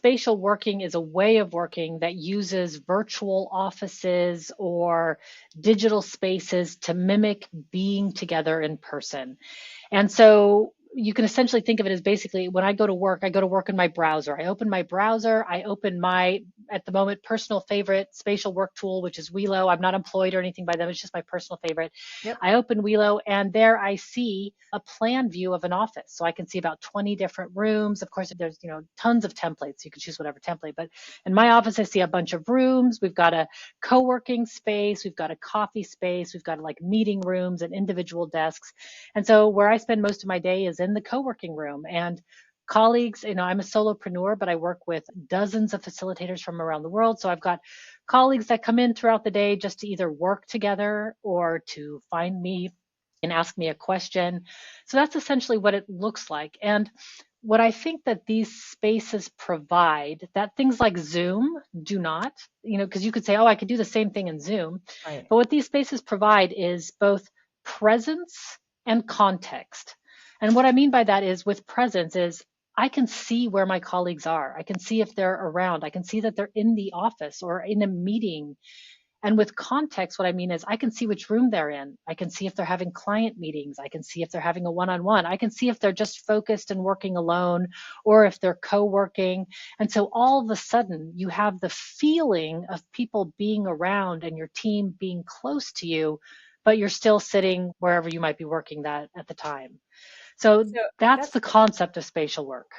spatial working is a way of working that uses virtual offices or digital spaces to mimic being together in person. And so you can essentially think of it as basically when I go to work in my browser. I open my browser, I open my, at the moment, personal favorite spatial work tool, which is Welo. I'm not employed or anything by them. It's just my personal favorite. Yep. I open Welo and there I see a plan view of an office. So I can see about 20 different rooms. Of course, there's, tons of templates. You can choose whatever template, but in my office, I see a bunch of rooms. We've got a co-working space. We've got a coffee space. We've got like meeting rooms and individual desks. And so where I spend most of my day is in the co-working room, and colleagues, I'm a solopreneur, but I work with dozens of facilitators from around the world. So I've got colleagues that come in throughout the day just to either work together or to find me and ask me a question. So that's essentially what it looks like. And what I think that these spaces provide that things like Zoom do not, because you could say, oh, I could do the same thing in Zoom. Right. But what these spaces provide is both presence and context. And what I mean by that is with presence is I can see where my colleagues are. I can see if they're around. I can see that they're in the office or in a meeting. And with context, what I mean is I can see which room they're in. I can see if they're having client meetings. I can see if they're having a one-on-one. I can see if they're just focused and working alone or if they're co-working. And so all of a sudden you have the feeling of people being around and your team being close to you, but you're still sitting wherever you might be working that at the time. So So that's that's the concept of spatial work.